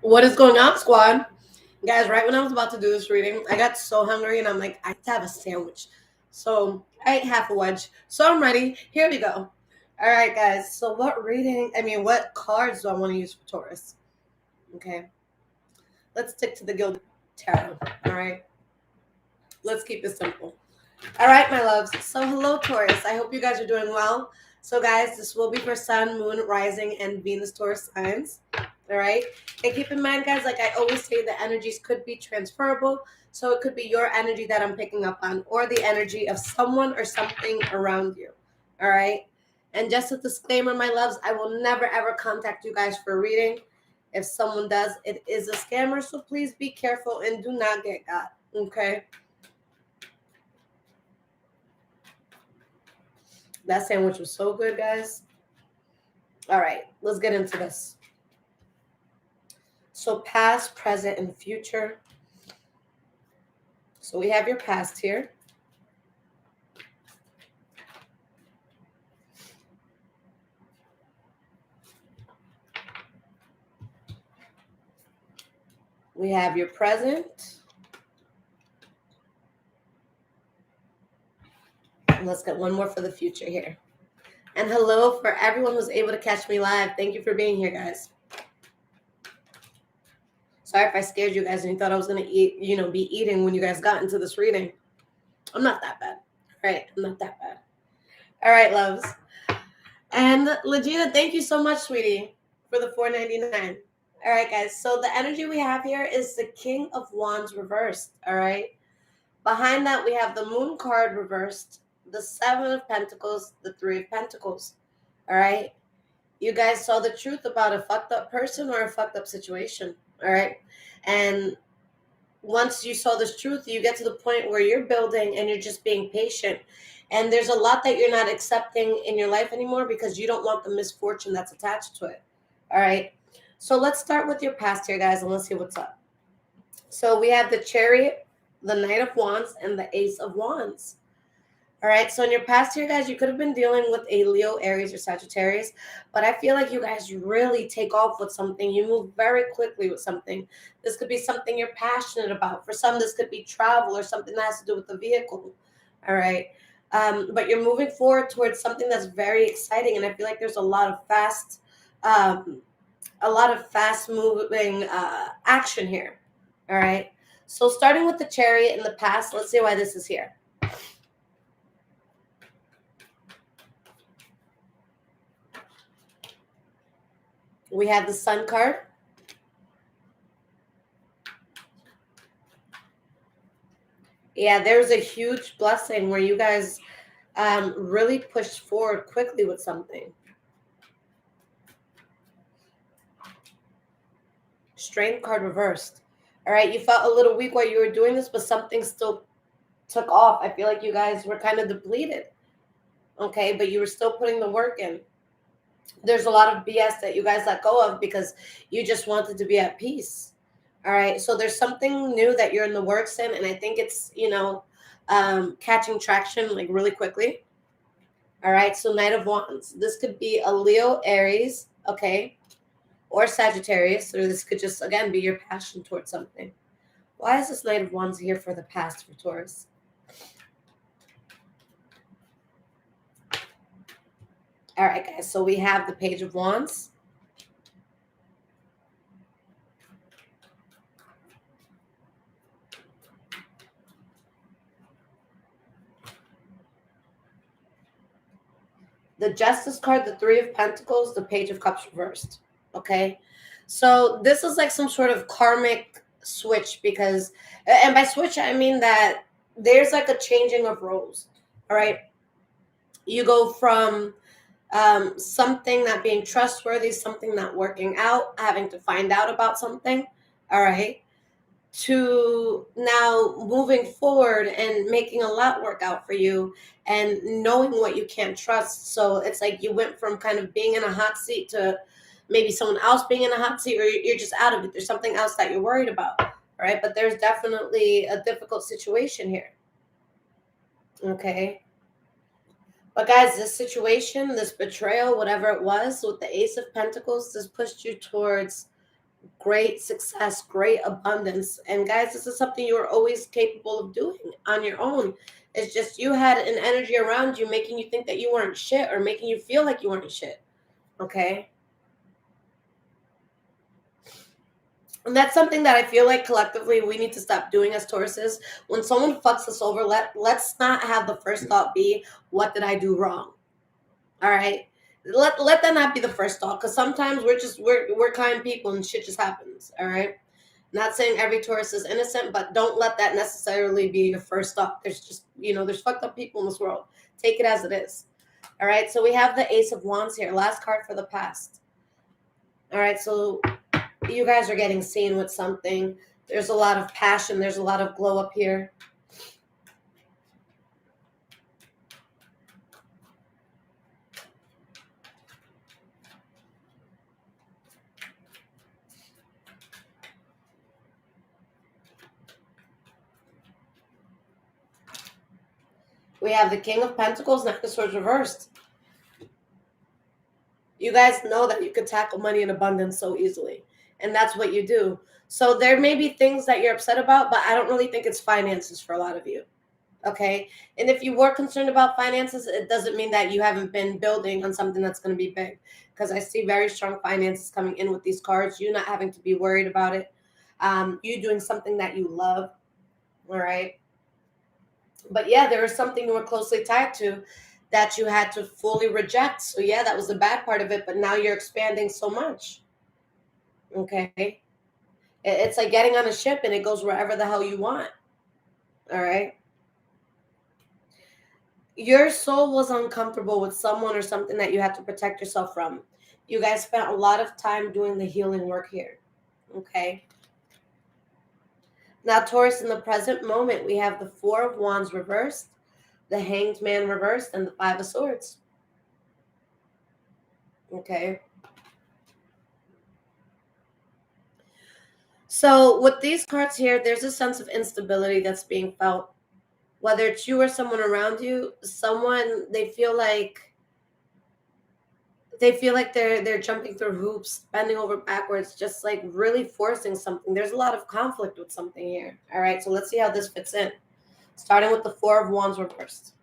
What is going on, squad? Guys, right when I was about to do this reading, I got so hungry and I'm like, I have to have a sandwich. So I ate half a wedge. So I'm ready. Here we go. All right, guys. So what cards do I want to use for Taurus? Okay. Let's stick to the Gilded Tarot. All right. Let's keep it simple. All right, my loves. So hello, Taurus. I hope you guys are doing well. So, guys, this will be for Sun, Moon, Rising, and Venus Taurus signs. All right. And keep in mind, guys, like I always say, the energies could be transferable. So it could be your energy that I'm picking up on, or the energy of someone or something around you. All right. And just a disclaimer, my loves, I will never ever contact you guys for a reading. If someone does, it is a scammer. So please be careful and do not get got. Okay. That sandwich was so good, guys. All right, let's get into this. So past, present, and future. So we have your past here. We have your present. And let's get one more for the future here. And hello for everyone who's able to catch me live. Thank you for being here, guys. Sorry if I scared you guys and you thought I was going to be eating when you guys got into this reading. I'm not that bad. All right, I'm not that bad. All right, loves. And Legina, thank you so much, sweetie, for the $4.99. All right, guys. So the energy we have here is the King of Wands reversed. All right. Behind that, we have the Moon card reversed, the Seven of Pentacles, the Three of Pentacles. All right. You guys saw the truth about a fucked up person or a fucked up situation. All right. And once you saw this truth, you get to the point where you're building and you're just being patient. And there's a lot that you're not accepting in your life anymore because you don't want the misfortune that's attached to it. All right. So let's start with your past here, guys, and let's see what's up. So we have the Chariot, the Knight of Wands, and the Ace of Wands. All right, so in your past here, guys, you could have been dealing with a Leo, Aries, or Sagittarius, but I feel like you guys really take off with something. You move very quickly with something. This could be something you're passionate about. For some, this could be travel or something that has to do with the vehicle. All right, but you're moving forward towards something that's very exciting, and I feel like there's a lot of fast moving action here. All right. So starting with the Chariot in the past, let's see why this is here. We have the Sun card. Yeah, there's a huge blessing where you guys really pushed forward quickly with something. Strength card reversed. All right, you felt a little weak while you were doing this, but something still took off. I feel like you guys were kind of depleted. Okay, but you were still putting the work in. There's a lot of BS that you guys let go of because you just wanted to be at peace. All right. So there's something new that you're in the works in, and I think it's, catching traction like really quickly. All right. So Knight of Wands. This could be a Leo, Aries, okay, or Sagittarius, or this could just again be your passion towards something. Why is this Knight of Wands here for the past for Taurus? All right, guys. So we have the Page of Wands. The Justice card, the Three of Pentacles, the Page of Cups reversed. Okay. So this is like some sort of karmic switch because, and by switch, I mean that there's like a changing of roles. All right. You go from something not being trustworthy, something not working out, having to find out about something. All right. To now moving forward and making a lot work out for you and knowing what you can't trust. So it's like you went from kind of being in a hot seat to maybe someone else being in a hot seat, or you're just out of it. There's something else that you're worried about, right? But there's definitely a difficult situation here. Okay. But guys, this situation, this betrayal, whatever it was with the Ace of Pentacles, this pushed you towards great success, great abundance. And guys, this is something you are always capable of doing on your own. It's just you had an energy around you making you think that you weren't shit, or making you feel like you weren't shit. Okay? And that's something that I feel like collectively we need to stop doing as Tauruses. When someone fucks us over, let's not have the first thought be, what did I do wrong? All right? Let that not be the first thought, because sometimes we're kind people and shit just happens. All right? Not saying every Taurus is innocent, but don't let that necessarily be your first thought. There's just, there's fucked up people in this world. Take it as it is. All right? So we have the Ace of Wands here. Last card for the past. All right? So you guys are getting seen with something. There's a lot of passion. There's a lot of glow up here. We have the King of Pentacles, Knight of Swords reversed. You guys know that you could tackle money in abundance so easily. And that's what you do. So there may be things that you're upset about, but I don't really think it's finances for a lot of you. Okay? And if you were concerned about finances, it doesn't mean that you haven't been building on something that's going to be big. Because I see very strong finances coming in with these cards. You not having to be worried about it. You doing something that you love. All right? But yeah, there was something you were closely tied to that you had to fully reject. So yeah, that was the bad part of it. But now you're expanding so much. Okay? It's like getting on a ship and it goes wherever the hell you want. All right? Your soul was uncomfortable with someone or something that you had to protect yourself from. You guys spent a lot of time doing the healing work here. Okay? Now, Taurus, in the present moment, we have the Four of Wands reversed, the Hanged Man reversed, and the Five of Swords. Okay? So with these cards here, there's a sense of instability that's being felt. Whether it's you or someone around you, they feel like they're jumping through hoops, bending over backwards, just like really forcing something. There's a lot of conflict with something here. All right, so let's see how this fits in. Starting with the Four of Wands reversed.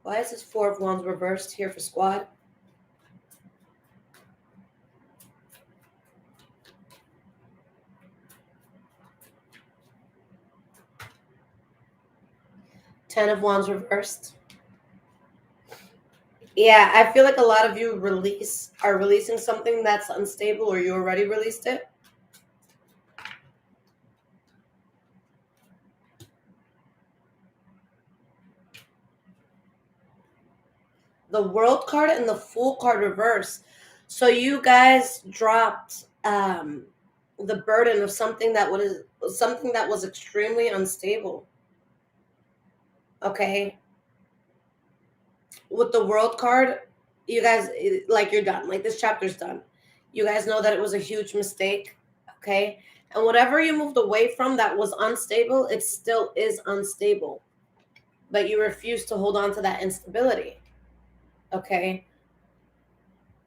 Why is this Four of Wands reversed here for squad? Ten of Wands reversed. Yeah, I feel like a lot of you are releasing something that's unstable, or you already released it. The World card and the Fool card reverse. So you guys dropped the burden of something that was extremely unstable. Okay. With the World card, you guys, like, you're done. Like, this chapter's done. You guys know that it was a huge mistake. Okay. And whatever you moved away from that was unstable, it still is unstable. But you refuse to hold on to that instability. Okay.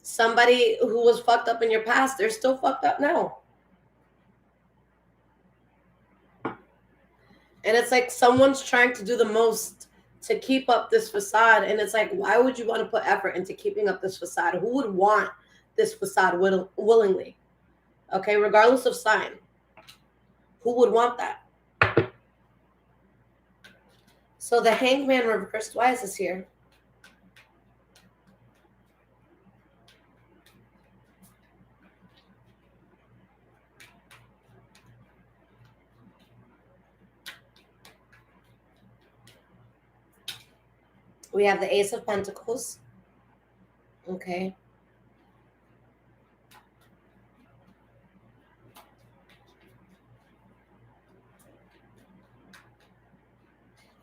Somebody who was fucked up in your past, they're still fucked up now. And it's like someone's trying to do the most to keep up this facade. And it's like, why would you want to put effort into keeping up this facade? Who would want this facade willingly? Okay, regardless of sign. Who would want that? So the Hanged Man reversed. Why is this here? We have the Ace of Pentacles. Okay.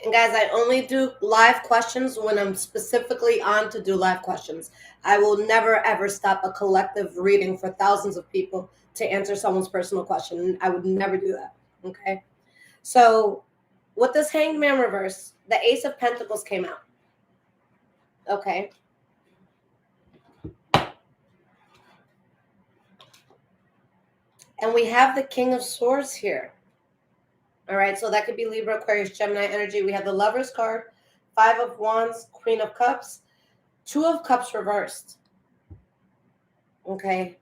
And guys, I only do live questions when I'm specifically on to do live questions. I will never, ever stop a collective reading for thousands of people to answer someone's personal question. I would never do that. Okay. So with this Hanged Man reverse, the Ace of Pentacles came out. Okay. And we have the King of Swords here. All right, so that could be Libra, Aquarius, Gemini energy. We have the Lovers card, Five of Wands, Queen of Cups, Two of Cups reversed. Okay.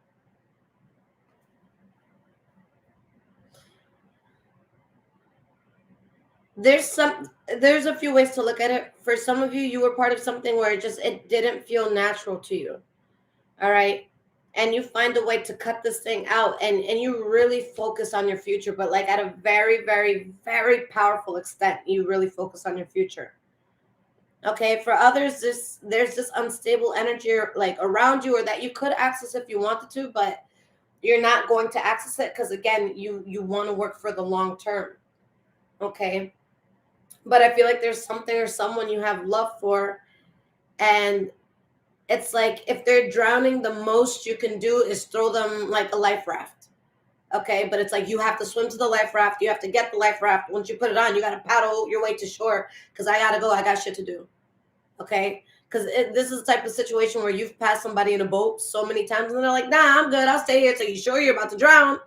There's a few ways to look at it. For some of you, you were part of something where it didn't feel natural to you. All right. And you find a way to cut this thing out, and you really focus on your future, but like at a very, very, very powerful extent, you really focus on your future. Okay, for others, there's this unstable energy like around you, or that you could access if you wanted to, but you're not going to access it because again, you want to work for the long term. Okay, but I feel like there's something or someone you have love for, and it's like if they're drowning, the most you can do is throw them like a life raft. Okay, but it's like you have to swim to the life raft. You have to get the life raft. Once you put it on, you got to paddle your way to shore because I gotta go. I got shit to do. Okay, because this is the type of situation where you've passed somebody in a boat so many times and they're like, nah, I'm good, I'll stay here. So you sure you're about to drown?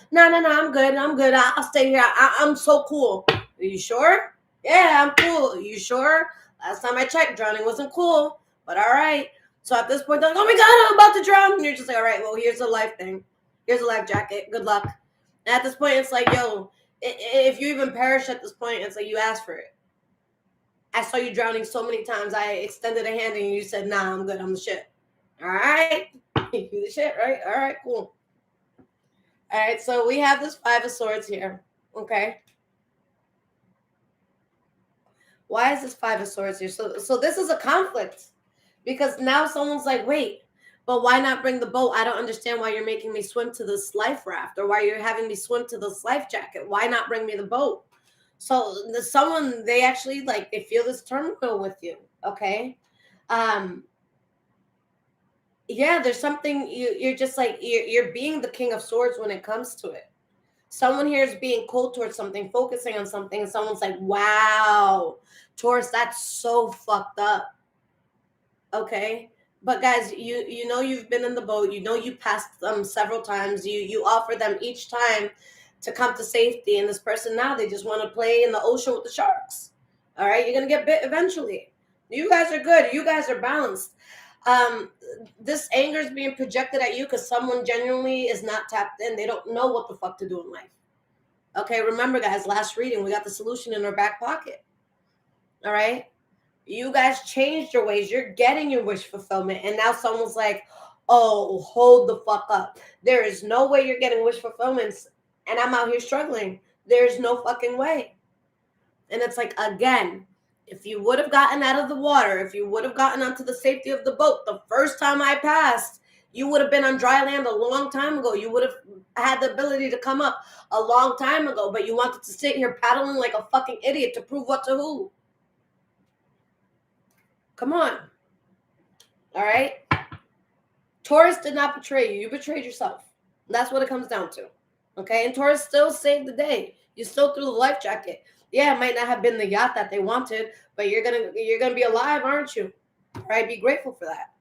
No, I'm good, I'll stay here. I'm so cool. Are you sure? Yeah, I'm cool. Are you sure? Last time I checked, drowning wasn't cool, but all right. So at this point they're like, oh my god, I'm about to drown, and you're just like, all right, well, here's a life thing, here's a life jacket, good luck. And at this point it's like, yo, if you even perish at this point, it's like you asked for it. I saw you drowning so many times. I extended a hand and you said, nah, I'm good. I'm the shit. All right. You the shit, right? All right, cool. All right, so we have this Five of Swords here. Okay. Why is this Five of Swords here? So this is a conflict because now someone's like, wait, but why not bring the boat? I don't understand why you're making me swim to this life raft or why you're having me swim to this life jacket. Why not bring me the boat? So someone, they actually like, they feel this turmoil with you. Okay. Yeah, there's something you're just like, you're being the King of Swords when it comes to it. Someone here is being cold towards something, focusing on something, and someone's like, wow, Taurus, that's so fucked up. Okay. But guys, you know you've been in the boat, you know you passed them several times, you offer them each time to come to safety, and this person now, they just want to play in the ocean with the sharks. All right, you're gonna get bit eventually. You guys are good, you guys are balanced. This anger is being projected at you because someone genuinely is not tapped in. They don't know what the fuck to do in life. Okay, remember guys, last reading, we got the solution in our back pocket. All right, you guys changed your ways, you're getting your wish fulfillment, and now someone's like, oh, hold the fuck up, there is no way you're getting wish fulfillments and I'm out here struggling. There's no fucking way. And it's like, again, if you would have gotten out of the water, if you would have gotten onto the safety of the boat the first time I passed, you would have been on dry land a long time ago. You would have had the ability to come up a long time ago, but you wanted to sit here paddling like a fucking idiot to prove what to who. Come on. All right? Taurus did not betray you. You betrayed yourself. That's what it comes down to. Okay? And Taurus still saved the day. You still threw the life jacket. Yeah, it might not have been the yacht that they wanted, but you're gonna be alive, aren't you? All right, be grateful for that.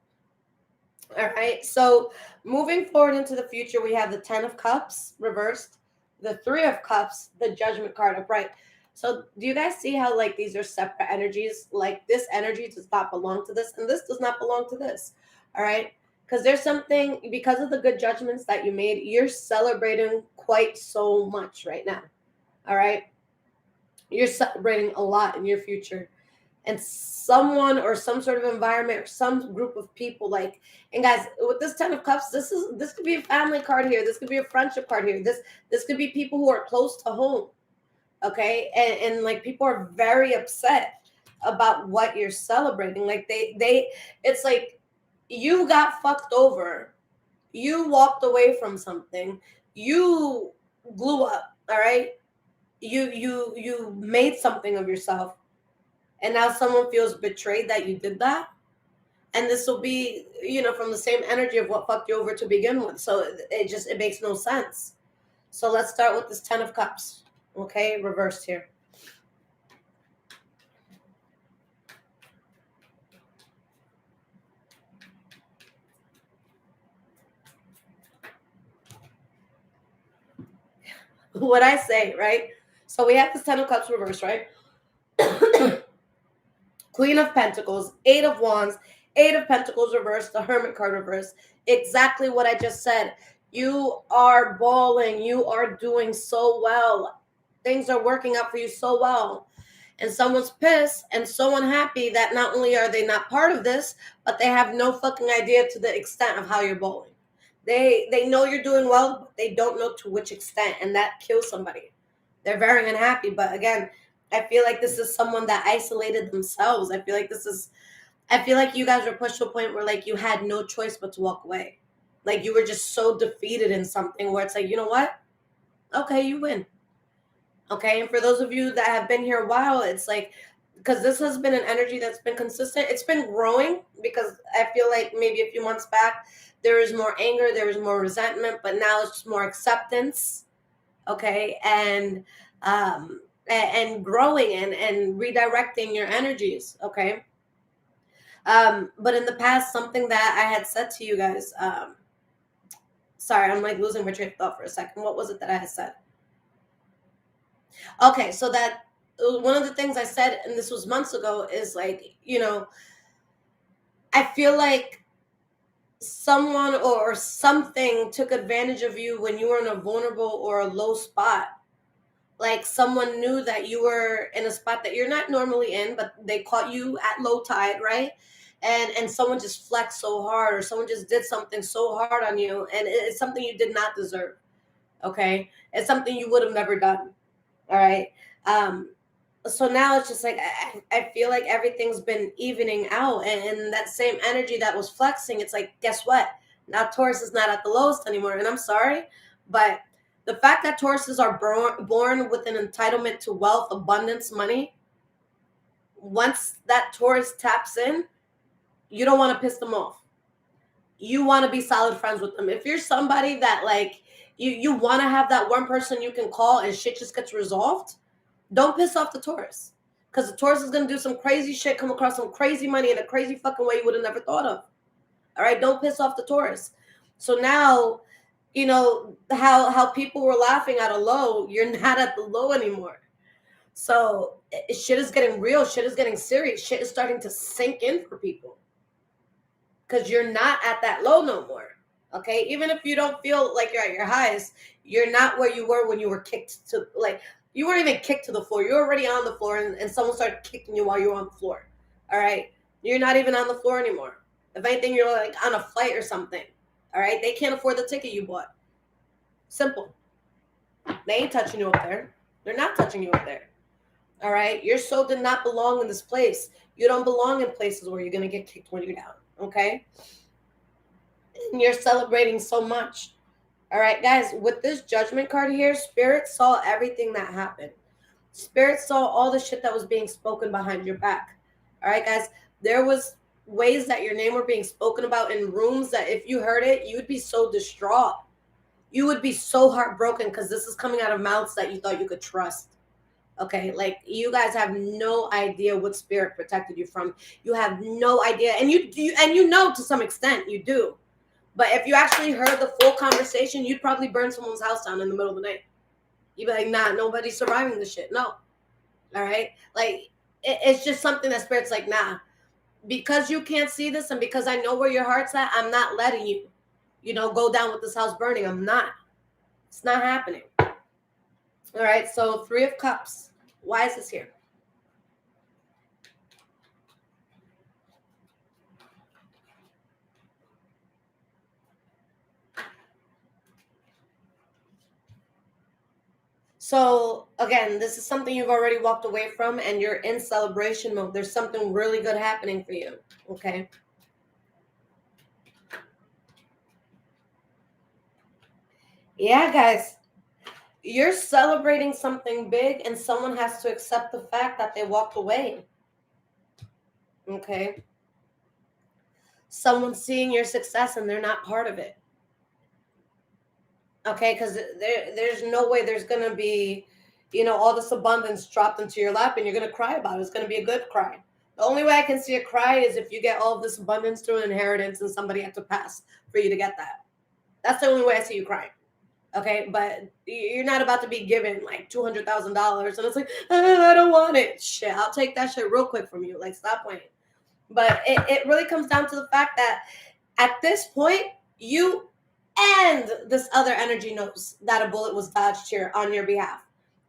All right, so moving forward into the future, we have the Ten of Cups reversed, the Three of Cups, the Judgment card upright. So do you guys see how like these are separate energies? Like this energy does not belong to this, and this does not belong to this. All right, because there's something, because of the good judgments that you made, you're celebrating quite so much right now. All right, you're celebrating a lot in your future, and someone or some sort of environment or some group of people, like, and guys, with this Ten of Cups, this could be a family card here, this could be a friendship card here, this could be people who are close to home. Okay, and like people are very upset about what you're celebrating. Like they it's like you got fucked over, you walked away from something, you blew up. All right, you made something of yourself, and now someone feels betrayed that you did that. And this will be, from the same energy of what fucked you over to begin with. So it makes no sense. So let's start with this Ten of Cups. Okay, reversed here. what I say, right? So we have this 10 of Cups reverse, right? Queen of Pentacles, 8 of Wands, 8 of Pentacles reverse, the Hermit card reverse. Exactly what I just said. You are balling. You are doing so well. Things are working out for you so well. And someone's pissed and so unhappy that not only are they not part of this, but they have no fucking idea to the extent of how you're bowling. They know you're doing well, but they don't know to which extent, and that kills somebody. They're very unhappy. But again, I feel like this is someone that isolated themselves. I feel like you guys were pushed to a point where like you had no choice but to walk away. Like you were just so defeated in something where it's like, you know what? Okay, you win. Okay, and for those of you that have been here a while, it's like, because this has been an energy that's been consistent. It's been growing because I feel like maybe a few months back there was more anger, there was more resentment, but now it's just more acceptance. Okay, and growing and redirecting your energies. Okay, but in the past, something that I had said to you guys. Sorry, I'm like losing my train of thought for a second. What was it that I had said? Okay, so that one of the things I said, and this was months ago, is like, I feel like someone or something took advantage of you when you were in a vulnerable or a low spot. Like someone knew that you were in a spot that you're not normally in, but they caught you at low tide, right? And someone just flexed so hard, or someone just did something so hard on you, and it's something you did not deserve. Okay, it's something you would have never done. All right. So now it's just like I feel like everything's been evening out, and that same energy that was flexing, it's like, guess what? Now Taurus is not at the lowest anymore, and I'm sorry, but the fact that Tauruses are born with an entitlement to wealth, abundance, money, once that Taurus taps in, you don't want to piss them off. You want to be solid friends with them. If you're somebody that like you want to have that one person you can call and shit just gets resolved, don't piss off the Taurus, because the Taurus is going to do some crazy shit, come across some crazy money in a crazy fucking way you would have never thought of. All right, don't piss off the Taurus. So now, how people were laughing at a low, you're not at the low anymore. So shit is getting real. Shit is getting serious. Shit is starting to sink in for people because you're not at that low no more. Okay, even if you don't feel like you're at your highest, you're not where you were when you were kicked to, like, you weren't even kicked to the floor. You're already on the floor, and someone started kicking you while you were on the floor. All right, you're not even on the floor anymore. If anything, you're like on a flight or something. All right, they can't afford the ticket you bought. Simple. They ain't touching you up there. They're not touching you up there. All right, your soul did not belong in this place. You don't belong in places where you're gonna get kicked when you're down. Okay, and you're celebrating so much. All right, guys, with this Judgment card here, Spirit saw everything that happened. Spirit saw all the shit that was being spoken behind your back. All right, guys, there was ways that your name were being spoken about in rooms that if you heard it, you would be so distraught. You would be so heartbroken because this is coming out of mouths that you thought you could trust. Okay, like you guys have no idea what Spirit protected you from. You have no idea, and you know to some extent you do. But if you actually heard the full conversation, you'd probably burn someone's house down in the middle of the night. You'd be like, nah, nobody's surviving this shit. No. All right? Like, it's just something that Spirit's like, nah. Because you can't see this and because I know where your heart's at, I'm not letting you, go down with this house burning. I'm not. It's not happening. All right? So 3 of Cups. Why is this here? So again, this is something you've already walked away from and you're in celebration mode. There's something really good happening for you. Okay. Yeah, guys, you're celebrating something big and someone has to accept the fact that they walked away. Okay. Someone's seeing your success and they're not part of it. Okay, because there's no way there's going to be, all this abundance dropped into your lap and you're going to cry about it. It's going to be a good cry. The only way I can see a cry is if you get all of this abundance through an inheritance and somebody had to pass for you to get that. That's the only way I see you crying. Okay, but you're not about to be given like $200,000 and it's like, I don't want it. Shit, I'll take that shit real quick from you. Like, stop playing. But it really comes down to the fact that at this point, you and this other energy knows that a bullet was dodged here on your behalf.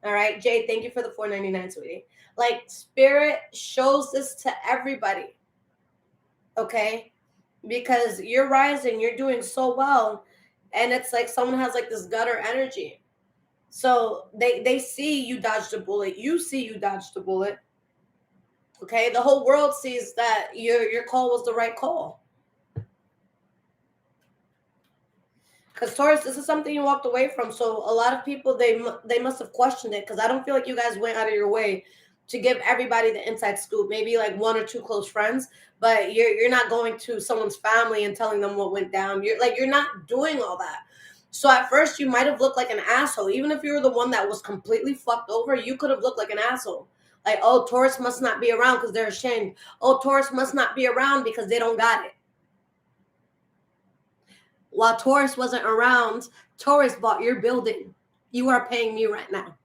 All right, Jay, thank you for the $4.99, sweetie. Like, spirit shows this to everybody. Okay, because you're rising, you're doing so well, and it's like someone has like this gutter energy. So they see you dodged a bullet. You see you dodged a bullet. Okay, the whole world sees that your call was the right call. Because Taurus, this is something you walked away from. So a lot of people they must have questioned it, because I don't feel like you guys went out of your way to give everybody the inside scoop. Maybe like one or two close friends, but you're not going to someone's family and telling them what went down. You're not doing all that. So at first you might have looked like an asshole. Even if you were the one that was completely fucked over, you could have looked like an asshole. Like, oh, Taurus must not be around because they're ashamed. Oh, Taurus must not be around because they don't got it. While Taurus wasn't around, Taurus bought your building. You are paying me right now.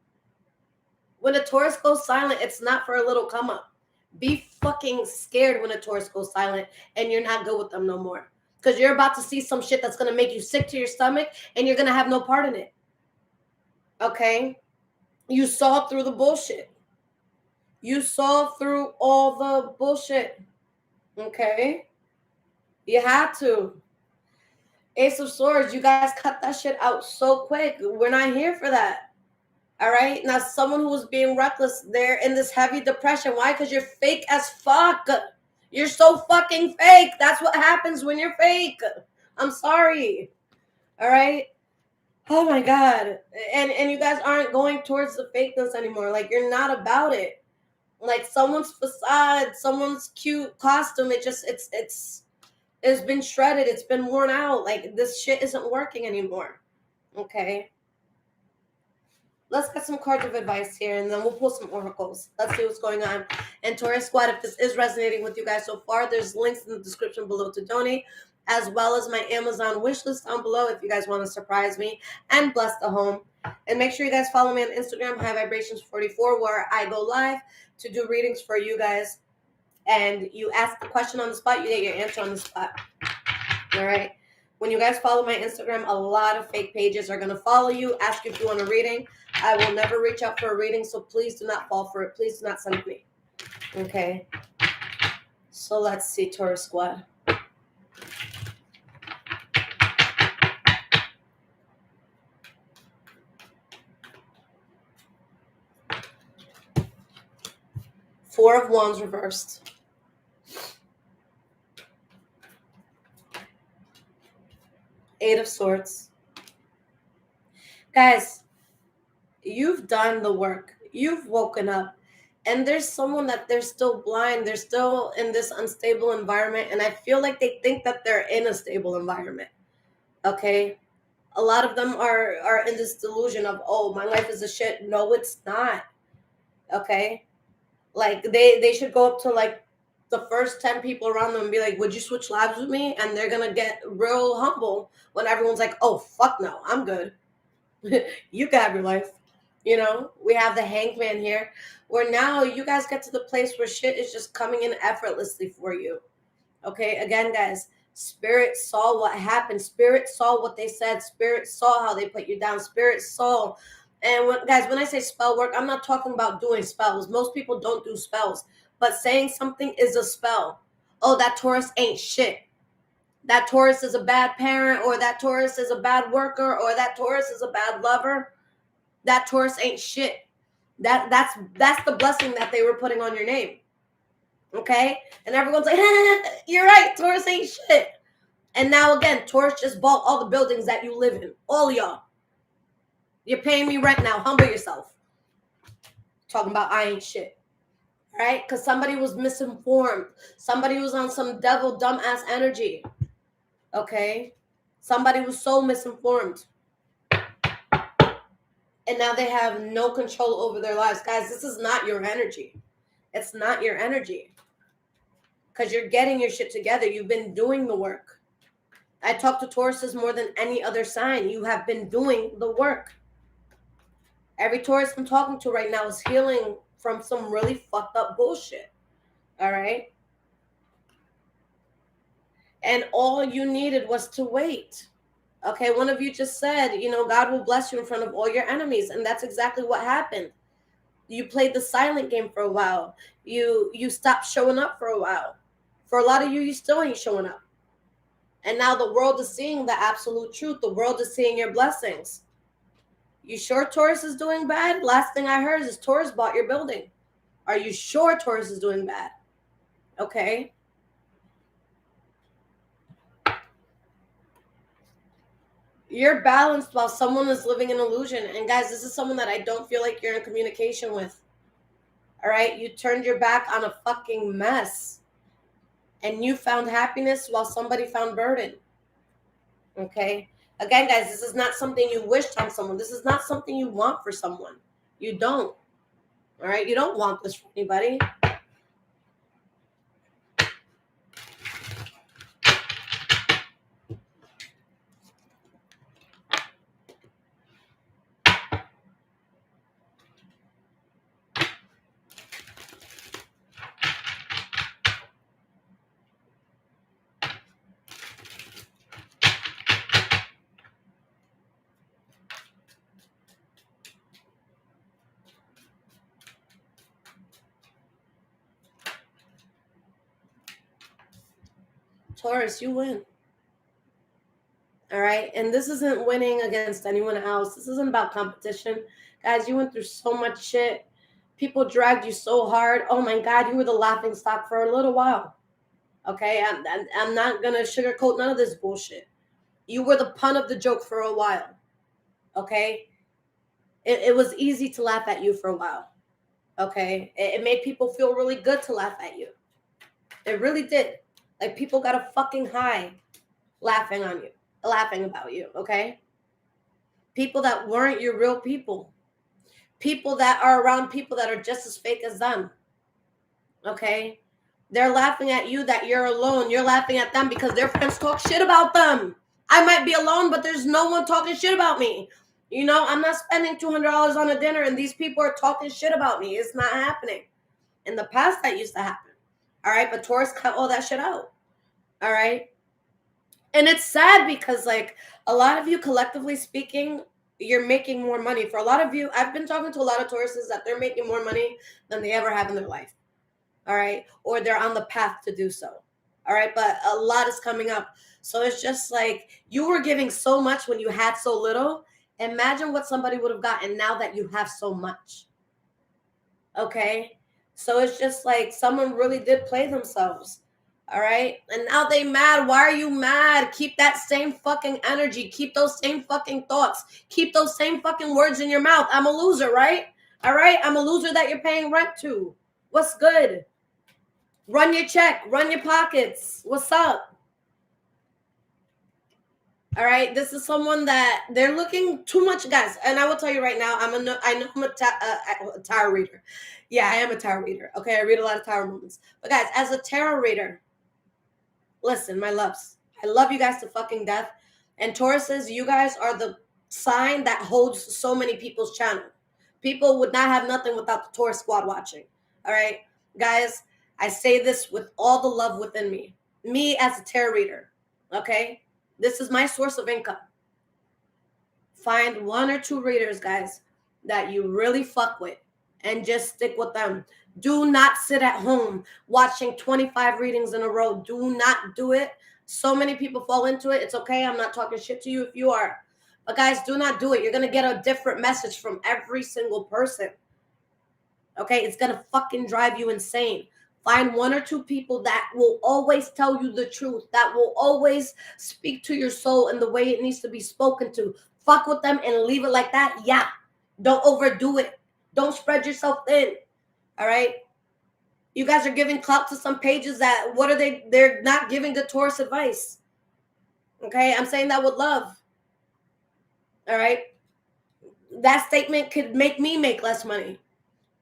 When a Taurus goes silent, it's not for a little come up. Be fucking scared when a Taurus goes silent and you're not good with them no more. Because you're about to see some shit that's going to make you sick to your stomach and you're going to have no part in it. Okay? You saw through the bullshit. You saw through all the bullshit. Okay? You had to. Ace of Swords, you guys cut that shit out so quick. We're not here for that. All right? Now, someone who was being reckless, they're in this heavy depression. Why? Because you're fake as fuck. You're so fucking fake. That's what happens when you're fake. I'm sorry. All right? Oh my God. And you guys aren't going towards the fakeness anymore. Like, you're not about it. Like, someone's facade, someone's cute costume, it's been shredded. It's been worn out. Like, this shit isn't working anymore. Okay? Let's get some cards of advice here, and then we'll pull some oracles. Let's see what's going on. And Taurus Squad, if this is resonating with you guys so far, there's links in the description below to donate, as well as my Amazon wish list down below if you guys want to surprise me and bless the home. And make sure you guys follow me on Instagram, High Vibrations 44, where I go live to do readings for you guys. And you ask the question on the spot, you get your answer on the spot. All right? When you guys follow my Instagram, a lot of fake pages are going to follow you, ask you if you want a reading. I will never reach out for a reading, so please do not fall for it. Please do not send me. Okay? So let's see, Taurus Squad. Four of Wands reversed. Eight of Swords. Guys, you've done the work. You've woken up. And there's someone that they're still blind. They're still in this unstable environment. And I feel like they think that they're in a stable environment. Okay? A lot of them are in this delusion of, oh, my life is a shit. No, it's not. Okay? Like, they should go up to, like, the first 10 people around them and be like, would you switch lives with me? And they're going to get real humble when everyone's like, oh, fuck no, I'm good. You can have your life. You know, we have the Hangman here, where now you guys get to the place where shit is just coming in effortlessly for you. Okay, again, guys, Spirit saw what happened. Spirit saw what they said. Spirit saw how they put you down. Spirit saw. And when I say spell work, I'm not talking about doing spells. Most people don't do spells. But saying something is a spell. Oh, that Taurus ain't shit. That Taurus is a bad parent, or that Taurus is a bad worker, or that Taurus is a bad lover. That Taurus ain't shit. That's the blessing that they were putting on your name. Okay? And everyone's like, you're right, Taurus ain't shit. And now again, Taurus just bought all the buildings that you live in. All of y'all. You're paying me rent now. Humble yourself. Talking about I ain't shit. Right? Because somebody was misinformed. Somebody was on some devil dumbass energy. Okay? Somebody was so misinformed. And now they have no control over their lives. Guys, this is not your energy. It's not your energy. Because you're getting your shit together. You've been doing the work. I talk to Tauruses more than any other sign. You have been doing the work. Every Taurus I'm talking to right now is healing from some really fucked up bullshit. All right? And all you needed was to wait. Okay, one of you just said, God will bless you in front of all your enemies. And that's exactly what happened. You played the silent game for a while. You stopped showing up for a while. For a lot of you, you still ain't showing up. And now the world is seeing the absolute truth. The world is seeing your blessings. You sure Taurus is doing bad? Last thing I heard is Taurus bought your building. Are you sure Taurus is doing bad? Okay. You're balanced while someone is living an illusion. And guys, this is someone that I don't feel like you're in communication with. All right? You turned your back on a fucking mess. And you found happiness while somebody found burden. Okay? Again, guys, this is not something you wished on someone. This is not something you want for someone. You don't. All right? You don't want this for anybody. Taurus, you win. All right? And this isn't winning against anyone else. This isn't about competition. Guys, you went through so much shit. People dragged you so hard. Oh my God, you were the laughing stock for a little while. Okay? I'm not going to sugarcoat none of this bullshit. You were the pun of the joke for a while. Okay? It was easy to laugh at you for a while. Okay? It made people feel really good to laugh at you. It really did. Like, people got a fucking high laughing on you, laughing about you, okay? People that weren't your real people. People that are around people that are just as fake as them, okay? They're laughing at you that you're alone. You're laughing at them because their friends talk shit about them. I might be alone, but there's no one talking shit about me. I'm not spending $200 on a dinner and these people are talking shit about me. It's not happening. In the past, that used to happen. All right, but Taurus cut all that shit out. All right. And it's sad because, like, a lot of you, collectively speaking, you're making more money. For a lot of you, I've been talking to a lot of Tauruses that they're making more money than they ever have in their life. All right. Or they're on the path to do so. All right. But a lot is coming up. So it's just like you were giving so much when you had so little. Imagine what somebody would have gotten now that you have so much. Okay. So it's just like someone really did play themselves. All right. And now they mad. Why are you mad? Keep that same fucking energy. Keep those same fucking thoughts. Keep those same fucking words in your mouth. I'm a loser, right? All right. I'm a loser that you're paying rent to. What's good? Run your check. Run your pockets. What's up? All right. This is someone that they're looking too much, guys. And I will tell you right now, I know I'm a tarot reader. Yeah, I am a tarot reader. Okay. I read a lot of tarot moments. But guys, as a tarot reader, listen, my loves, I love you guys to fucking death. And Tauruses, you guys are the sign that holds so many people's channel. People would not have nothing without the Taurus squad watching. All right, guys, I say this with all the love within me. Me as a tarot reader, okay? This is my source of income. Find 1 or 2 readers, guys, that you really fuck with and just stick with them. Do not sit at home watching 25 readings in a row. Do not do it. So many people fall into it. It's okay. I'm not talking shit to you if you are. But guys, do not do it. You're going to get a different message from every single person. Okay? It's going to fucking drive you insane. Find 1 or 2 people that will always tell you the truth, that will always speak to your soul in the way it needs to be spoken to. Fuck with them and leave it like that. Yeah. Don't overdo it. Don't spread yourself thin. All right? You guys are giving clout to some pages that, what are they? They're not giving good Taurus advice. Okay? I'm saying that with love. All right? That statement could make me make less money.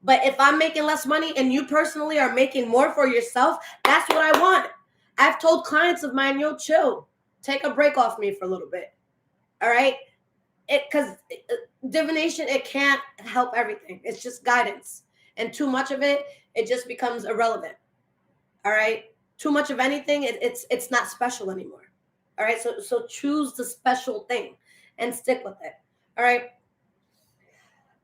But if I'm making less money and you personally are making more for yourself, that's what I want. I've told clients of mine, yo, chill. Take a break off me for a little bit. All right? Because divination, it can't help everything. It's just guidance. And too much of it, it just becomes irrelevant. All right? Too much of anything, it's not special anymore. All right? So choose the special thing and stick with it. All right?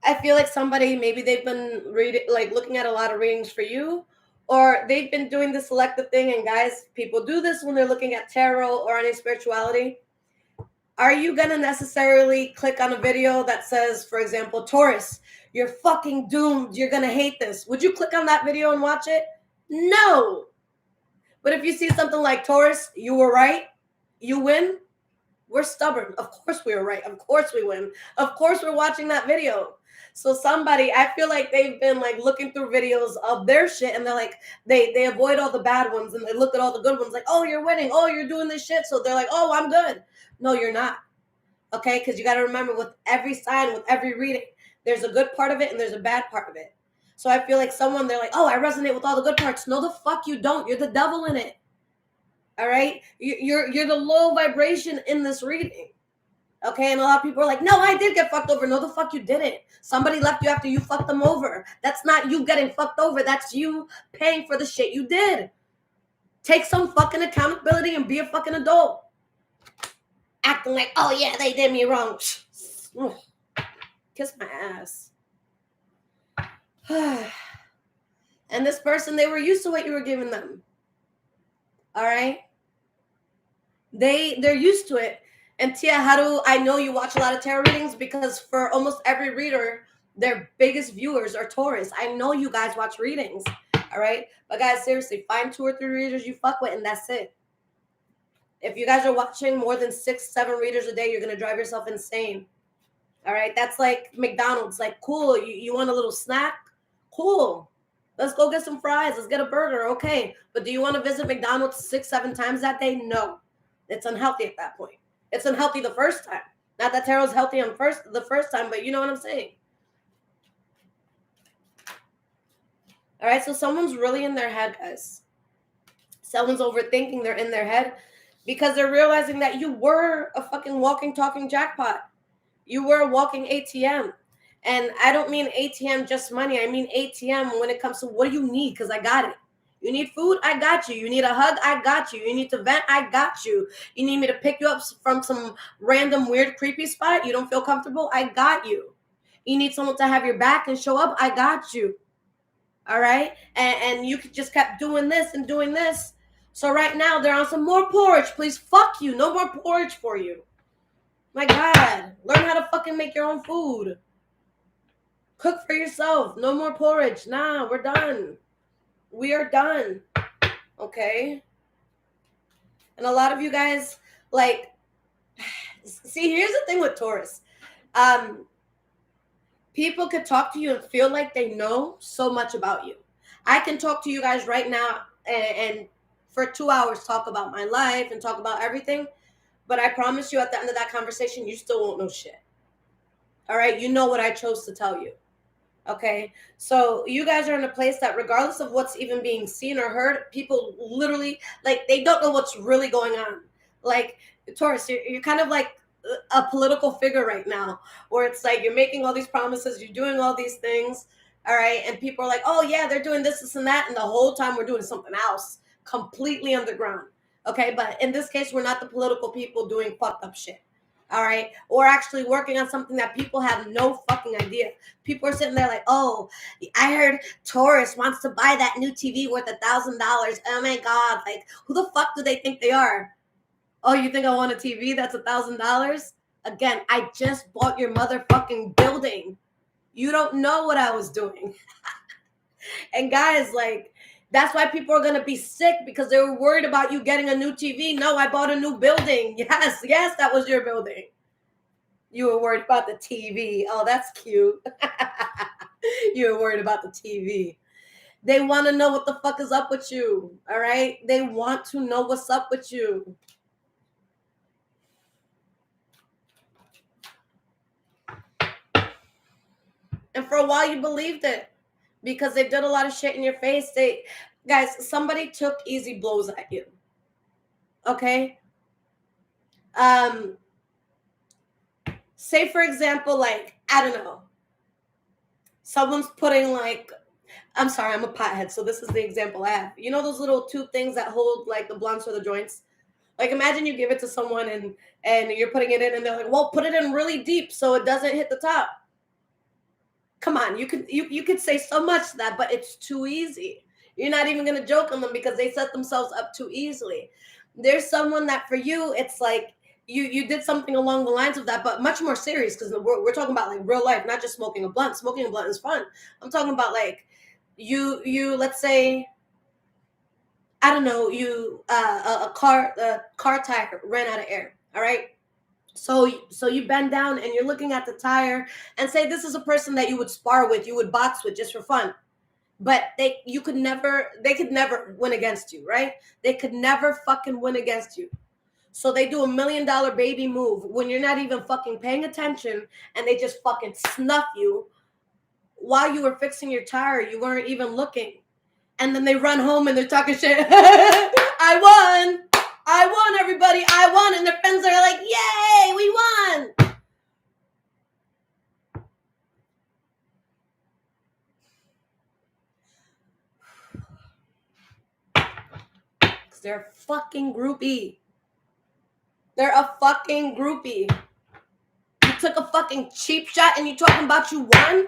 I feel like somebody, maybe they've been looking at a lot of readings for you, or they've been doing the selective thing. And guys, people do this when they're looking at tarot or any spirituality. Are you going to necessarily click on a video that says, for example, Taurus, you're fucking doomed, you're going to hate this? Would you click on that video and watch it? No. But if you see something like, Taurus, you were right, you win, we're stubborn. Of course we were right. Of course we win. Of course we're watching that video. So somebody, I feel like they've been like looking through videos of their shit, and they're like, they avoid all the bad ones and they look at all the good ones like, oh, you're winning. Oh, you're doing this shit. So they're like, oh, I'm good. No, you're not. Okay? Because you got to remember, with every sign, with every reading, there's a good part of it and there's a bad part of it. So I feel like someone, they're like, oh, I resonate with all the good parts. No, the fuck you don't. You're the devil in it. All right? You're the low vibration in this reading. Okay, and a lot of people are like, no, I did get fucked over. No, the fuck you didn't. Somebody left you after you fucked them over. That's not you getting fucked over. That's you paying for the shit you did. Take some fucking accountability and be a fucking adult. Acting like, oh yeah, they did me wrong. Kiss my ass. And this person, they were used to what you were giving them. All right? They're used to it. And Tia Haru, I know you watch a lot of tarot readings, because for almost every reader, their biggest viewers are Taurus. I know you guys watch readings, all right? But guys, seriously, find 2 or 3 readers you fuck with, and that's it. If you guys are watching more than 6, 7 readers a day, you're going to drive yourself insane, all right? That's like McDonald's. Like, cool, you want a little snack? Cool. Let's go get some fries. Let's get a burger. Okay. But do you want to visit McDonald's 6, 7 times that day? No. It's unhealthy at that point. It's unhealthy the first time. Not that tarot's healthy the first time, but you know what I'm saying. All right, so someone's really in their head, guys. Someone's overthinking. They're in their head because they're realizing that you were a fucking walking, talking jackpot. You were a walking ATM. And I don't mean ATM just money. I mean ATM when it comes to what do you need, because I got it. You need food? I got you. You need a hug? I got you. You need to vent? I got you. You need me to pick you up from some random weird creepy spot? You don't feel comfortable? I got you. You need someone to have your back and show up? I got you. All right? And you just kept doing this and doing this. So right now they're on some more porridge. Please, fuck you. No more porridge for you. My God. Learn how to fucking make your own food. Cook for yourself. No more porridge. Nah, we're done. We are done. Okay? And a lot of you guys, like, see, here's the thing with Taurus. People could talk to you and feel like they know so much about you. I can talk to you guys right now and for 2 hours talk about my life and talk about everything. But I promise you, at the end of that conversation, you still won't know shit. All right? You know what I chose to tell you. Okay, so you guys are in a place that regardless of what's even being seen or heard, people literally, like, they don't know what's really going on. Like, Taurus, you're kind of like a political figure right now, where it's like you're making all these promises, you're doing all these things, all right, and people are like, oh yeah, they're doing this and that, and the whole time we're doing something else completely underground. Okay, but in this case, we're not the political people doing fucked up shit. All right. Or actually working on something that people have no fucking idea. People are sitting there like, oh, I heard Taurus wants to buy that new TV worth $1,000. Oh my God. Like, who the fuck do they think they are? Oh, you think I want a TV that's $1,000? Again, I just bought your motherfucking building. You don't know what I was doing. And guys, like, that's why people are going to be sick, because they were worried about you getting a new TV. No, I bought a new building. Yes, that was your building. You were worried about the TV. Oh, that's cute. You were worried about the TV. They want to know what the fuck is up with you. All right? They want to know what's up with you. And for a while you believed it, because they did a lot of shit in your face. Guys, somebody took easy blows at you. Okay? Say, for example, like, I don't know, someone's putting like, I'm sorry, I'm a pothead, so this is the example I have. You know those little two things that hold like the blunts or the joints? Like, imagine you give it to someone and you're putting it in and they're like, well, put it in really deep so it doesn't hit the top. Come on, you could say so much to that, but it's too easy. You're not even going to joke on them because they set themselves up too easily. There's someone that for you, it's like you did something along the lines of that, but much more serious, because we're talking about like real life, not just smoking a blunt. Smoking a blunt is fun. I'm talking about like you let's say, I don't know, you a car tire ran out of air. All right. So you bend down and you're looking at the tire, and say this is a person that you would spar with, you would box with just for fun. But they could never win against you, right? They could never fucking win against you. So they do $1 million baby move when you're not even fucking paying attention, and they just fucking snuff you while you were fixing your tire. You weren't even looking. And then they run home and they're talking shit. I won, everybody. I won. And their friends are like, yay, we won. Because they're a fucking groupie. They're a fucking groupie. You took a fucking cheap shot and you talking about you won?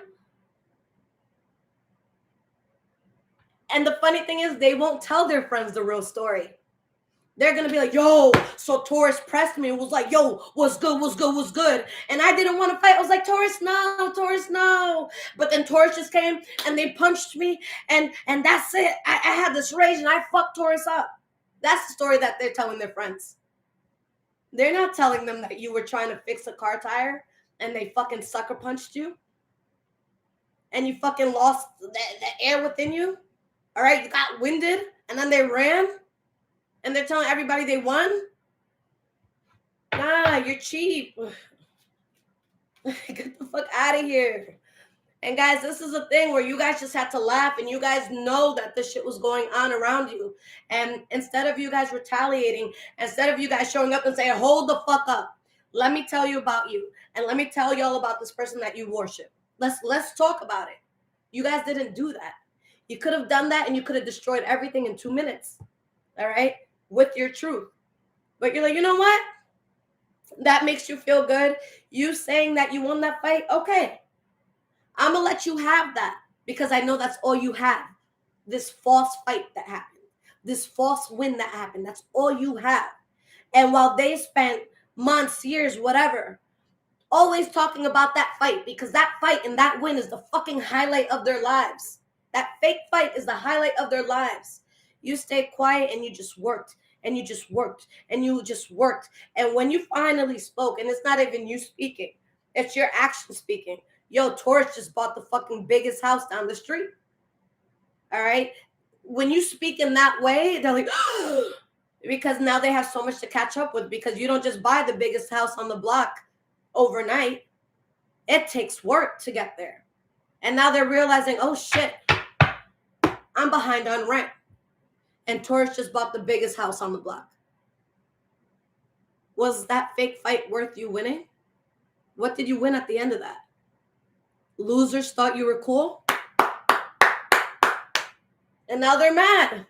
And the funny thing is, they won't tell their friends the real story. They're going to be like, yo, so Taurus pressed me and was like, yo, what's good? And I didn't want to fight. I was like, Taurus, no. But then Taurus just came and they punched me. And that's it. I had this rage and I fucked Taurus up. That's the story that they're telling their friends. They're not telling them that you were trying to fix a car tire and they fucking sucker punched you. And you fucking lost the air within you. All right, you got winded and then they ran. And they're telling everybody they won? Nah, you're cheap. Get the fuck out of here. And guys, this is a thing where you guys just had to laugh, and you guys know that this shit was going on around you. And instead of you guys retaliating, instead of you guys showing up and saying, hold the fuck up, let me tell you about you. And let me tell y'all about this person that you worship. Let's talk about it. You guys didn't do that. You could have done that and you could have destroyed everything in 2 minutes. All right? With your truth. But you're like, you know what? That makes you feel good. You saying that you won that fight? Okay. I'm going to let you have that because I know that's all you have. This false fight that happened. This false win that happened. That's all you have. And while they spent months, years, whatever, always talking about that fight, because that fight and that win is the fucking highlight of their lives. That fake fight is the highlight of their lives. You stayed quiet and you just worked. And you just worked. And you just worked. And when you finally spoke, and it's not even you speaking, it's your action speaking. Yo, Taurus just bought the fucking biggest house down the street. All right? When you speak in that way, they're like, because now they have so much to catch up with, because you don't just buy the biggest house on the block overnight. It takes work to get there. And now they're realizing, oh shit, I'm behind on rent. And Taurus just bought the biggest house on the block. Was that fake fight worth you winning? What did you win at the end of that? Losers thought you were cool. And now they're mad.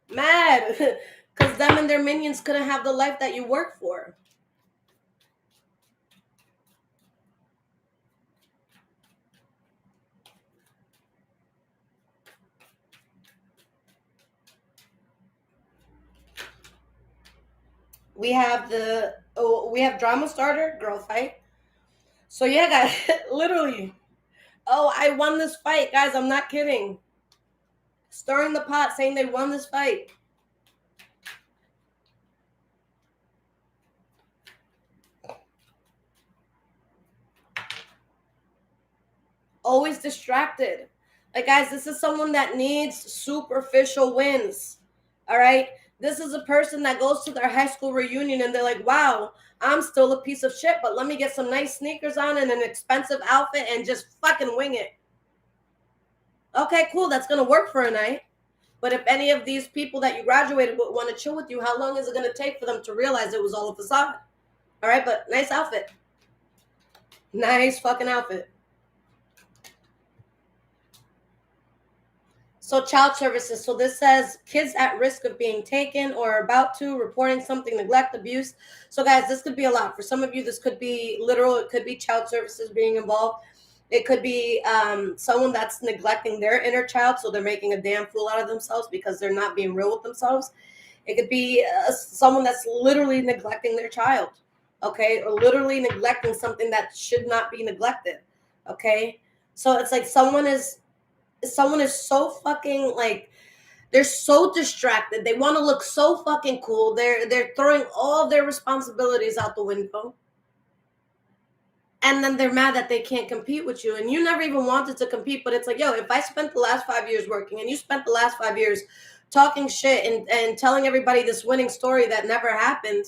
Mad. Because them and their minions couldn't have the life that you worked for. We have drama starter, girl fight. So yeah, guys, literally. Oh, I won this fight. Guys, I'm not kidding. Stirring the pot, saying they won this fight. Always distracted. Like, guys, this is someone that needs superficial wins. All right? This is a person that goes to their high school reunion and they're like, wow, I'm still a piece of shit, but let me get some nice sneakers on and an expensive outfit and just fucking wing it. Okay, cool. That's going to work for a night. But if any of these people that you graduated with want to chill with you, how long is it going to take for them to realize it was all a facade? All right, but nice outfit. Nice fucking outfit. So child services. So this says kids at risk of being taken or about to, reporting something, neglect, abuse. So guys, this could be a lot. For some of you, this could be literal. It could be child services being involved. It could be someone that's neglecting their inner child. So they're making a damn fool out of themselves because they're not being real with themselves. It could be someone that's literally neglecting their child. Okay. Or literally neglecting something that should not be neglected. Okay. So it's like someone is so fucking like they're so distracted. They want to look so fucking cool. They're throwing all their responsibilities out the window. And then they're mad that they can't compete with you. And you never even wanted to compete, but it's like, yo, if I spent the last 5 years working and you spent the last 5 years talking shit and telling everybody this winning story that never happened,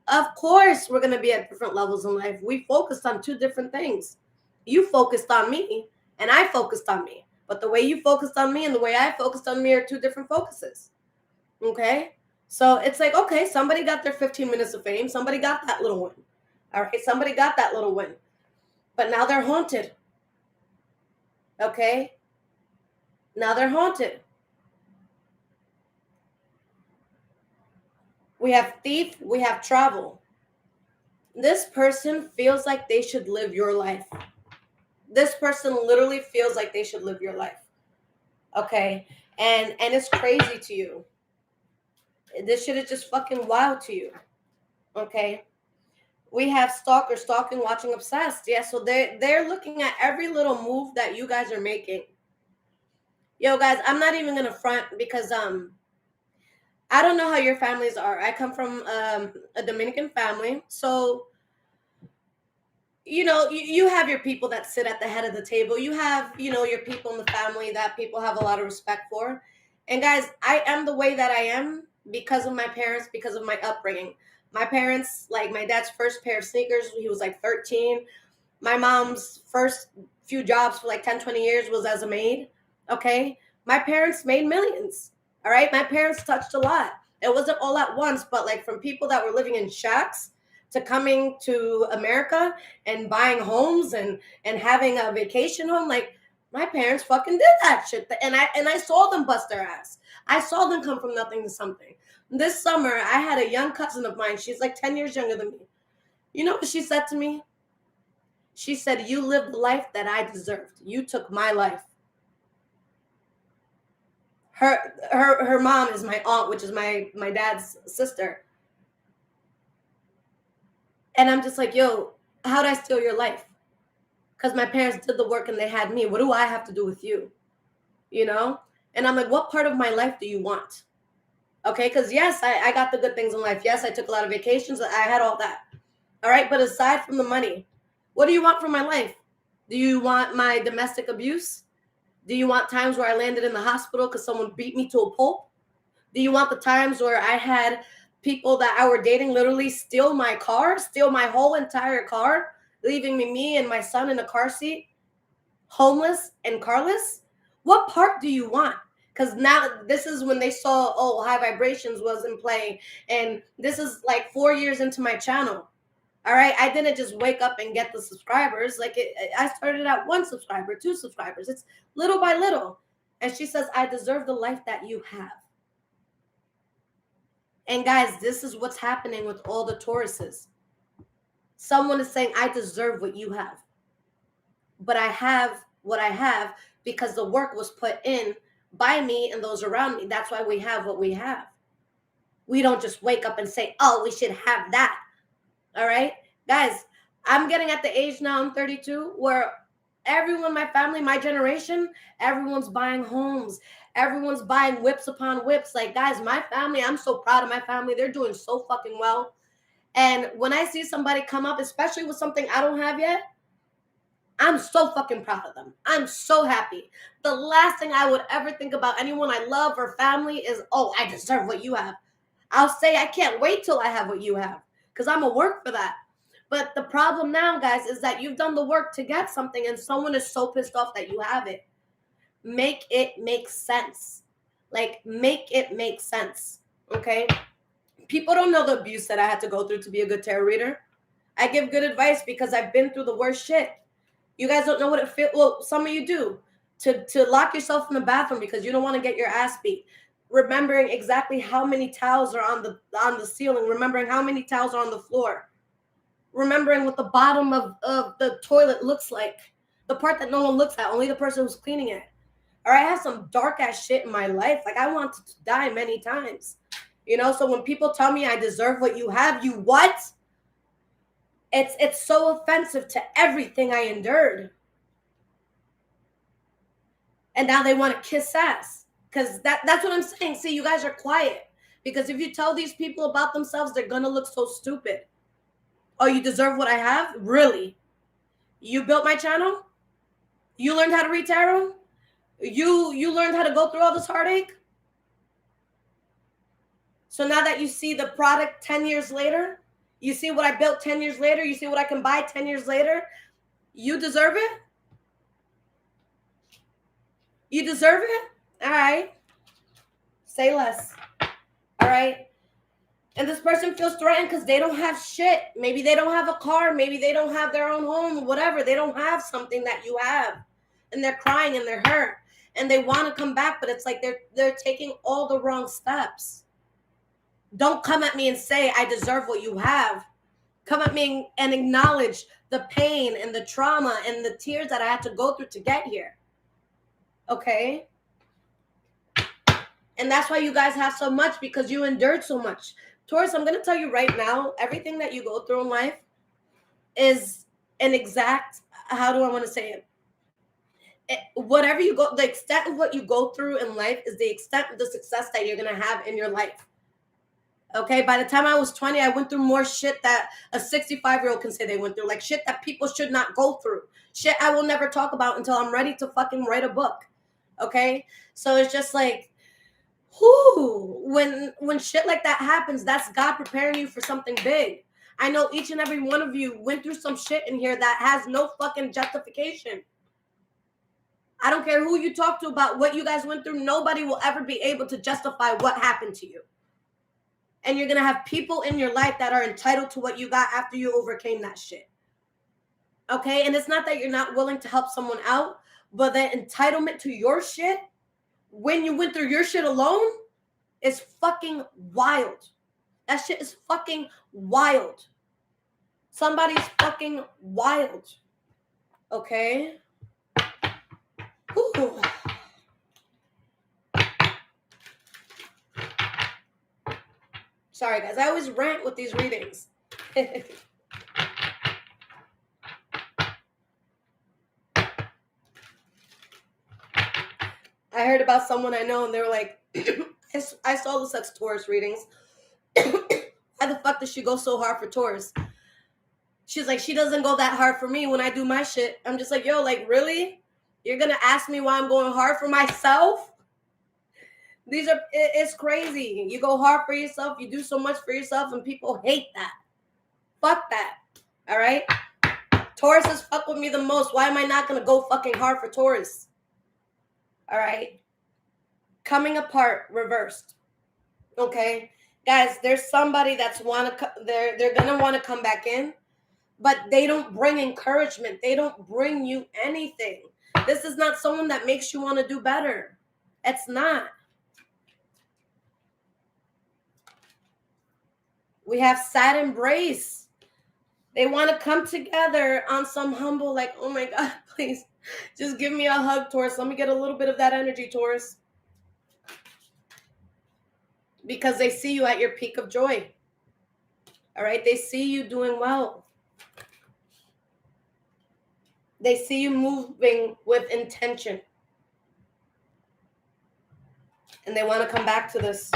of course we're going to be at different levels in life. We focused on two different things. You focused on me and I focused on me. But the way you focused on me and the way I focused on me are two different focuses. Okay? So it's like, okay, somebody got their 15 minutes of fame. Somebody got that little win. All right? Somebody got that little win. But now they're haunted. Okay? Now they're haunted. We have thief. We have travel. This person feels like they should live your life. This person literally feels like they should live your life. Okay? And it's crazy to you. This shit is just fucking wild to you. Okay? We have stalker, stalking, watching, obsessed. Yeah, so they're looking at every little move that you guys are making. Yo, guys, I'm not even gonna front because I don't know how your families are. I come from a Dominican family, so you know, you have your people that sit at the head of the table. You have, you know, your people in the family that people have a lot of respect for. And guys, I am the way that I am because of my parents, because of my upbringing. My parents, like my dad's first pair of sneakers, he was like 13. My mom's first few jobs for like 10, 20 years was as a maid. Okay. My parents made millions. All right. My parents touched a lot. It wasn't all at once, but like from people that were living in shacks to coming to America and buying homes and having a vacation home, like my parents fucking did that shit. And I saw them bust their ass. I saw them come from nothing to something. This summer, I had a young cousin of mine. She's like 10 years younger than me. You know what she said to me? She said, "You lived the life that I deserved. You took my life." Her mom is my aunt, which is my dad's sister. And I'm just like, yo, how'd I steal your life? Because my parents did the work and they had me. What do I have to do with you? You know? And I'm like, what part of my life do you want? Okay, because yes, I got the good things in life. Yes, I took a lot of vacations. I had all that. All right, but aside from the money, what do you want from my life? Do you want my domestic abuse? Do you want times where I landed in the hospital because someone beat me to a pulp? Do you want the times where I had people that I were dating literally steal my car, steal my whole entire car, leaving me and my son in a car seat, homeless and carless? What part do you want? Because now this is when they saw, oh, high vibrations was in play. And this is like 4 years into my channel. All right. I didn't just wake up and get the subscribers. Like I started at 1 subscriber, 2 subscribers. It's little by little. And she says, I deserve the life that you have. And guys, this is what's happening with all the Tauruses. Someone is saying, I deserve what you have. But I have what I have because the work was put in by me and those around me. That's why we have what we have. We don't just wake up and say, oh, we should have that. All right, guys, I'm getting at the age now, I'm 32, where everyone, my family, my generation, everyone's buying homes. Everyone's buying whips upon whips. Like, guys, my family, I'm so proud of my family. They're doing so fucking well. And when I see somebody come up, especially with something I don't have yet, I'm so fucking proud of them. I'm so happy. The last thing I would ever think about anyone I love or family is, oh, I deserve what you have. I'll say I can't wait till I have what you have because I'm going to work for that. But the problem now, guys, is that you've done the work to get something and someone is so pissed off that you have it. Make it make sense. Like, make it make sense, okay? People don't know the abuse that I had to go through to be a good tarot reader. I give good advice because I've been through the worst shit. You guys don't know what it feels. Well, some of you do. To lock yourself in the bathroom because you don't want to get your ass beat. Remembering exactly how many towels are on the ceiling. Remembering how many towels are on the floor. Remembering what the bottom of the toilet looks like. The part that no one looks at, only the person who's cleaning it. Or I have some dark ass shit in my life. Like, I wanted to die many times. You know, so when people tell me I deserve what you have, you what? It's so offensive to everything I endured. And now they want to kiss ass. Because that's what I'm saying. See, you guys are quiet. Because if you tell these people about themselves, they're going to look so stupid. Oh, you deserve what I have? Really? You built my channel? You learned how to read tarot? You learned how to go through all this heartache? So now that you see the product 10 years later, you see what I built 10 years later, you see what I can buy 10 years later, you deserve it? You deserve it? All right. Say less. All right. And this person feels threatened because they don't have shit. Maybe they don't have a car. Maybe they don't have their own home, whatever. They don't have something that you have. And they're crying and they're hurt. And they want to come back, but it's like they're taking all the wrong steps. Don't come at me and say, I deserve what you have. Come at me and acknowledge the pain and the trauma and the tears that I had to go through to get here. Okay? And that's why you guys have so much, because you endured so much. Taurus, I'm going to tell you right now, everything that you go through in life is an exact, how do I want to say it? Whatever you go, the extent of what you go through in life is the extent of the success that you're going to have in your life. Okay, by the time I was 20, I went through more shit that a 65-year-old can say they went through. Like shit that people should not go through. Shit I will never talk about until I'm ready to fucking write a book. Okay? So it's just like, when shit like that happens, that's God preparing you for something big. I know each and every one of you went through some shit in here that has no fucking justification. I don't care who you talk to about what you guys went through. Nobody will ever be able to justify what happened to you. And you're going to have people in your life that are entitled to what you got after you overcame that shit. Okay? And it's not that you're not willing to help someone out, but the entitlement to your shit when you went through your shit alone is fucking wild. That shit is fucking wild. Somebody's fucking wild. Okay? Ooh. Sorry, guys. I always rant with these readings. I heard about someone I know, and they were like, I saw Lisette's Taurus readings. Why the fuck does she go so hard for Taurus? She's like, she doesn't go that hard for me when I do my shit. I'm just like, yo, like, really? You're going to ask me why I'm going hard for myself? It's crazy. You go hard for yourself. You do so much for yourself, and people hate that. Fuck that. All right? Taurus has fucked with me the most. Why am I not going to go fucking hard for Taurus? All right? Coming apart, reversed. Okay? Guys, there's somebody that's they're going to want to come back in, but they don't bring encouragement. They don't bring you anything. This is not someone that makes you want to do better. It's not. We have sad embrace. They want to come together on some humble, like, oh my God, please, just give me a hug, Taurus. Let me get a little bit of that energy, Taurus. Because they see you at your peak of joy. All right? They see you doing well. They see you moving with intention. And they want to come back to this.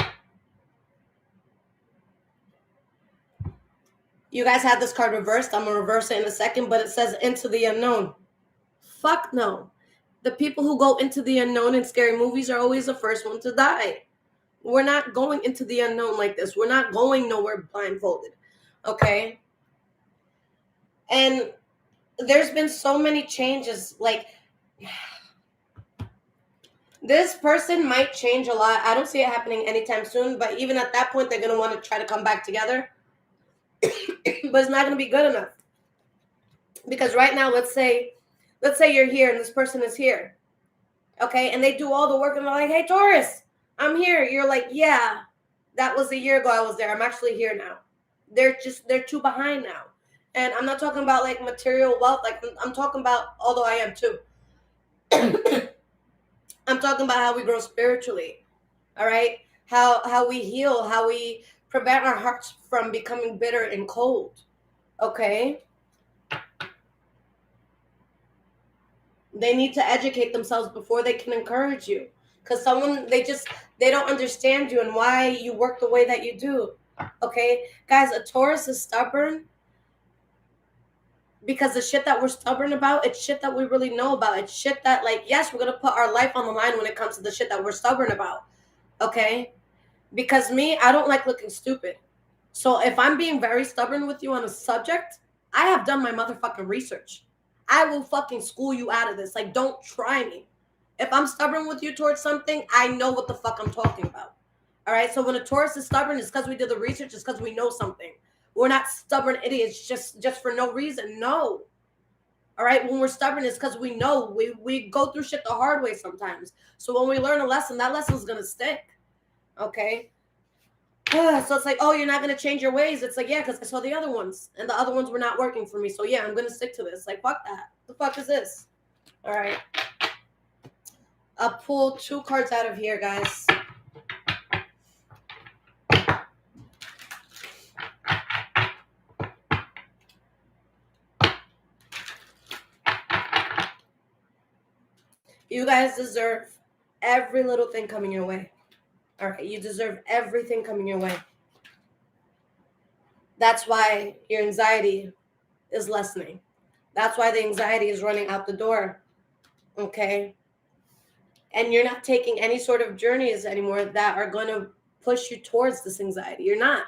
You guys had this card reversed. I'm going to reverse it in a second, but it says into the unknown. Fuck no. The people who go into the unknown in scary movies are always the first one to die. We're not going into the unknown like this. We're not going nowhere blindfolded. Okay? And there's been so many changes. Like, This person might change a lot. I don't see it happening anytime soon, but even at that point, they're going to want to try to come back together. But it's not going to be good enough. Because right now, let's say you're here and this person is here. Okay? And they do all the work and they're like, hey, Taurus, I'm here. You're like, yeah, that was a year ago I was there. I'm actually here now. They're too behind now. And I'm not talking about like material wealth. Like I'm talking about, although I am too. I'm talking about how we grow spiritually. All right? How we heal, how we prevent our hearts from becoming bitter and cold. Okay? They need to educate themselves before they can encourage you. Because they don't understand you and why you work the way that you do. Okay? Guys, a Taurus is stubborn because the shit that we're stubborn about, it's shit that we really know about. It's shit that, like, yes, we're going to put our life on the line when it comes to the shit that we're stubborn about. Okay? Because me, I don't like looking stupid. So if I'm being very stubborn with you on a subject, I have done my motherfucking research. I will fucking school you out of this. Like, don't try me. If I'm stubborn with you towards something, I know what the fuck I'm talking about. All right? So when a Taurus is stubborn, it's because we did the research. It's because we know something. We're not stubborn idiots just for no reason. No. All right? When we're stubborn, it's because we know. We go through shit the hard way sometimes. So when we learn a lesson, that lesson's going to stick. Okay? So it's like, oh, you're not going to change your ways. It's like, yeah, because I saw the other ones. And the other ones were not working for me. So, yeah, I'm going to stick to this. Like, fuck that. The fuck is this? All right. I'll pull 2 cards out of here, guys. You guys deserve every little thing coming your way. All right. You deserve everything coming your way. That's why your anxiety is lessening. That's why the anxiety is running out the door. Okay? And you're not taking any sort of journeys anymore that are going to push you towards this anxiety. You're not.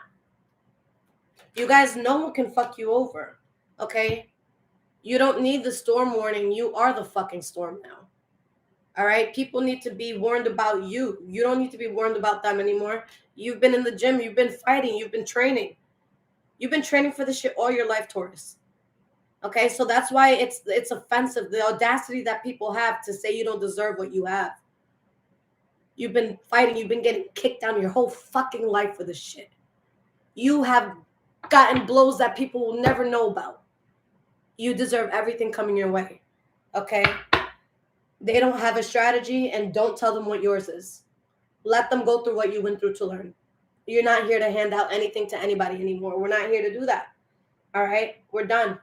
You guys, no one can fuck you over. Okay? You don't need the storm warning. You are the fucking storm now. All right? People need to be warned about you. You don't need to be warned about them anymore. You've been in the gym. You've been fighting. You've been training. You've been training for this shit all your life, Taurus. Okay? So that's why it's offensive. The audacity that people have to say you don't deserve what you have. You've been fighting. You've been getting kicked down your whole fucking life for this shit. You have gotten blows that people will never know about. You deserve everything coming your way. Okay? They don't have a strategy, and don't tell them what yours is. Let them go through what you went through to learn. You're not here to hand out anything to anybody anymore. We're not here to do that. All right? We're done.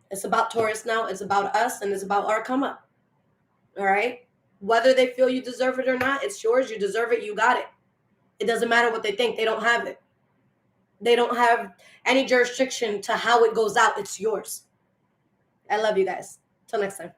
It's about Taurus now. It's about us, and it's about our come up. All right? Whether they feel you deserve it or not, it's yours. You deserve it. You got it. It doesn't matter what they think. They don't have it. They don't have any jurisdiction to how it goes out. It's yours. I love you guys. Till next time.